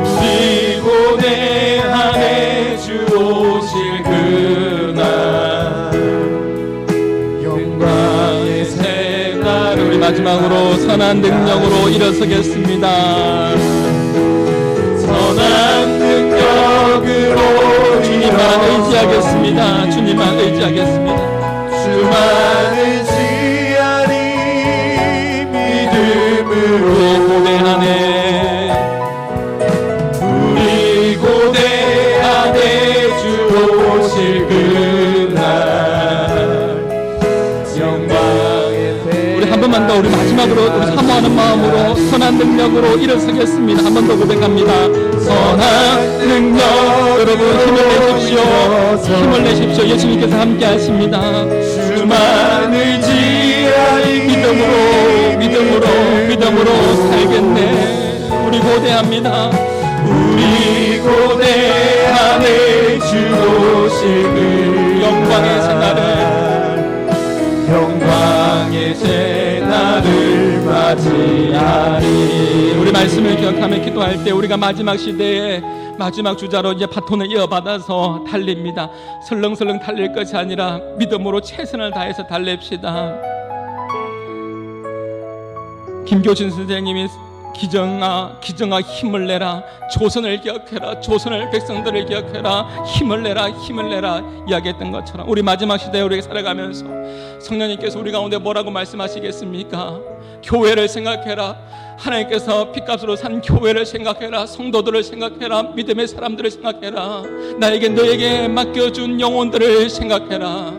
우리 고대 안에 주 오실 그날 영광의 새날. 우리 마지막으로 선한 능력으로 일어서겠습니다. 선한 능력으로 주님만 의지하겠습니다. 주만 의지하리. 믿음으로 우리 고대 안에 주 오실 그날 영광의 우리 한 번만 더, 우리 마지막으로 우리 사모하는 마음으로 선한 능력으로 일어서겠습니다. 한 번 더 고백합니다. 선한 능력. 여러분 힘을 내십시오. 예수님께서 함께 하십니다. 주만 의지하리. 믿음으로 살겠네. 우리 고대합니다. 우리 고대 안에 주 오실 그 영광의 새날을 맞이하리. 우리 말씀을 기억하며 기도할 때 우리가 마지막 시대에 마지막 주자로 이제 바톤을 이어받아서 달립니다. 설렁설렁 달릴 것이 아니라 믿음으로 최선을 다해서 달립시다. 김교진 선생님이 기정아 힘을 내라, 조선을 기억해라, 조선을 백성들을 기억해라, 힘을 내라 이야기했던 것처럼 우리 마지막 시대에 우리가 살아가면서 성령님께서 우리 가운데 뭐라고 말씀하시겠습니까? 교회를 생각해라. 하나님께서 핏값으로 산 교회를 생각해라. 성도들을 생각해라. 믿음의 사람들을 생각해라. 나에게 너에게 맡겨준 영혼들을 생각해라.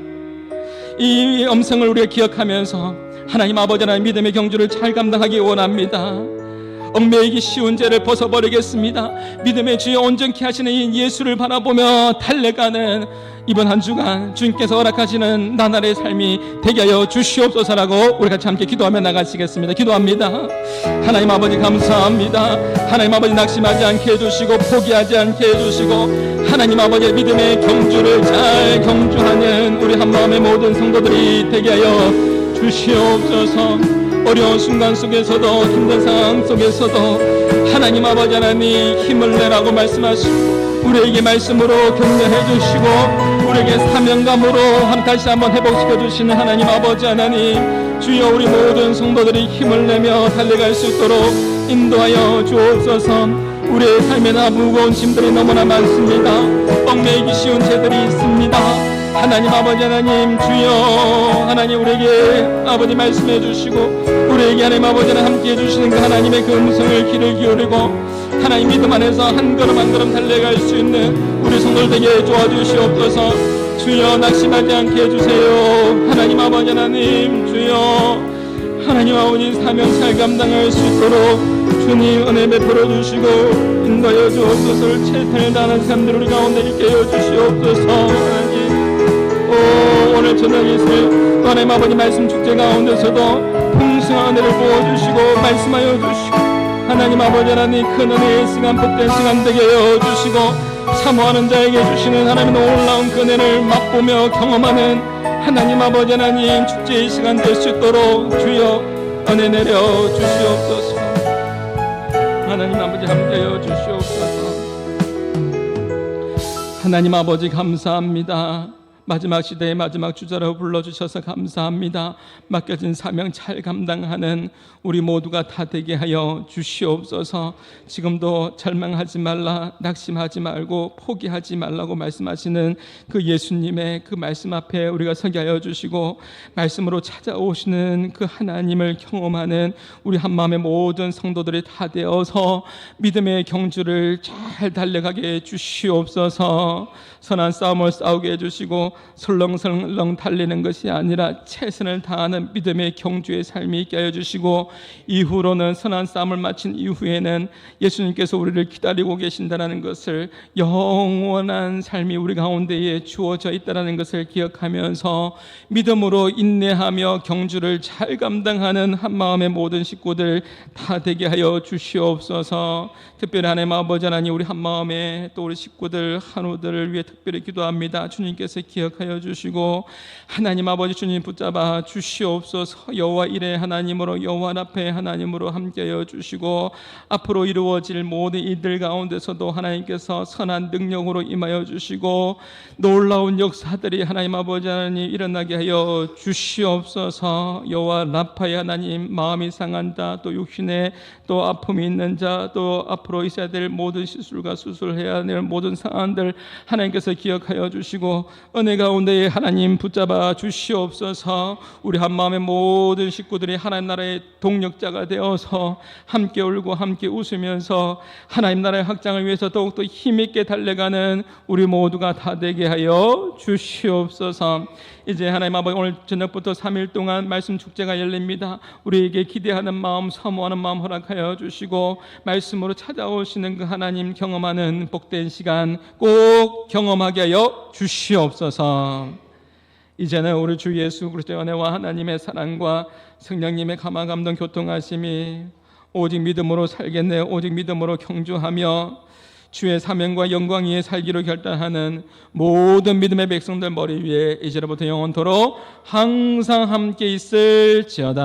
이 음성을 우리가 기억하면서 하나님 아버지 하나님 믿음의 경주를 잘 감당하기 원합니다. 얽매이기 쉬운 죄를 벗어버리겠습니다. 믿음의 주여 온전케 하시는 이 예수를 바라보며 달려가는 이번 한 주간 주님께서 허락하시는 나날의 삶이 되게 하여 주시옵소서라고 우리 같이 함께 기도하며 나가시겠습니다. 기도합니다. 하나님 아버지 감사합니다. 하나님 아버지 낙심하지 않게 해주시고 포기하지 않게 해주시고 하나님 아버지의 믿음의 경주를 잘 경주하는 우리 한마음의 모든 성도들이 되게 하여 주시옵소서. 어려운 순간 속에서도 힘든 상황 속에서도 하나님 아버지 하나님 힘을 내라고 말씀하시고 우리에게 말씀으로 격려해 주시고 우리에게 사명감으로 다시 한번 회복시켜 주시는 하나님 아버지 하나님, 주여 우리 모든 성도들이 힘을 내며 달려갈 수 있도록 인도하여 주옵소서. 우리의 삶에 나 무거운 짐들이 너무나 많습니다. 얽매이기 쉬운 죄들이 있습니다. 하나님 아버지 하나님, 주여 하나님 우리에게 아버지 말씀해 주시고 우리에게 하나님 아버지는 함께 해주시는 그 하나님의 그 음성을 귀를 기울이고 하나님 믿음 안에서 한 걸음 한 걸음 달려갈 수 있는 우리 성도들에게 도와주시옵소서. 주여 낙심하지 않게 해주세요. 하나님 아버지 하나님, 주여 하나님 아버지 사명 잘 감당할 수 있도록 주님 은혜 베풀어 주시고 인도하여 주옵소서. 최선을 다하는 사람들 우리 가운데 있게 하여 주시옵소서. 하나님 오늘 저녁에 있을 하나님 아버지 말씀 축제 가운데서도 풍성한 은혜를 부어주시고 말씀하여 주시고 하나님 아버지 하나님 큰 은혜의 시간 복된 시간 되게 하여 주시고 사모하는 자에게 주시는 하나님의 놀라운 그 은혜를 맛보며 경험하는 하나님 아버지 하나님 축제의 시간 될 수 있도록 주여 은혜 내려 주시옵소서. 하나님 아버지 함께하여 주시옵소서. 하나님 아버지 감사합니다. 마지막 시대의 마지막 주자로 불러주셔서 감사합니다. 맡겨진 사명 잘 감당하는 우리 모두가 다 되게 하여 주시옵소서. 지금도 절망하지 말라, 낙심하지 말고 포기하지 말라고 말씀하시는 그 예수님의 그 말씀 앞에 우리가 서게 하여 주시고 말씀으로 찾아오시는 그 하나님을 경험하는 우리 한마음의 모든 성도들이 다 되어서 믿음의 경주를 잘 달려가게 해 주시옵소서. 선한 싸움을 싸우게 해주시고 설렁설렁 달리는 것이 아니라 최선을 다하는 믿음의 경주의 삶이 있게 하여 주시고 이후로는 선한 싸움을 마친 이후에는 예수님께서 우리를 기다리고 계신다는 것을, 영원한 삶이 우리 가운데에 주어져 있다는 것을 기억하면서 믿음으로 인내하며 경주를 잘 감당하는 한마음의 모든 식구들 다 되게 하여 주시옵소서. 특별히 하나님 아버지 하나님 우리 한마음에 또 우리 식구들 한우들을 위해 특별히 기도합니다. 주님께서 기억하여 주시고 하나님 아버지 주님 붙잡아 주시옵소서. 여호와 일의 하나님으로 여호와 앞에 하나님으로 함께하여 주시고 앞으로 이루어질 모든 이들 가운데서도 하나님께서 선한 능력으로 임하여 주시고 놀라운 역사들이 하나님 아버지 하나님 일어나게 하여 주시옵소서. 여호와 라파의 하나님, 마음이 상한 자, 또 육신에 또 아픔이 있는 자, 또 앞으로 있어야 될 모든 시술과 수술해야 될 모든 상황들 하나님께서 기억하여 주시고 은혜 가운데에 하나님 붙잡아 주시옵소서. 우리 한마음의 모든 식구들이 하나님 나라의 동력자가 되어서 함께 울고 함께 웃으면서 하나님 나라의 확장을 위해서 더욱더 힘있게 달려가는 우리 모두가 다 되게 하여 주시옵소서. 이제 하나님 아버지 오늘 저녁부터 3일 동안 말씀 축제가 열립니다. 우리에게 기대하는 마음, 사모하는 마음 허락하여 주시고 말씀으로 찾아오시는 그 하나님 경험하는 복된 시간 꼭 경험하게 하여 주시옵소서. 이제는 우리 주 예수 그리스도의 은혜와 하나님의 사랑과 성령님의 감화 감동 교통하심이 오직 믿음으로 살겠네, 오직 믿음으로 경주하며 주의 사명과 영광 위에 살기로 결단하는 모든 믿음의 백성들 머리 위에 이제로부터 영원토록 항상 함께 있을지어다.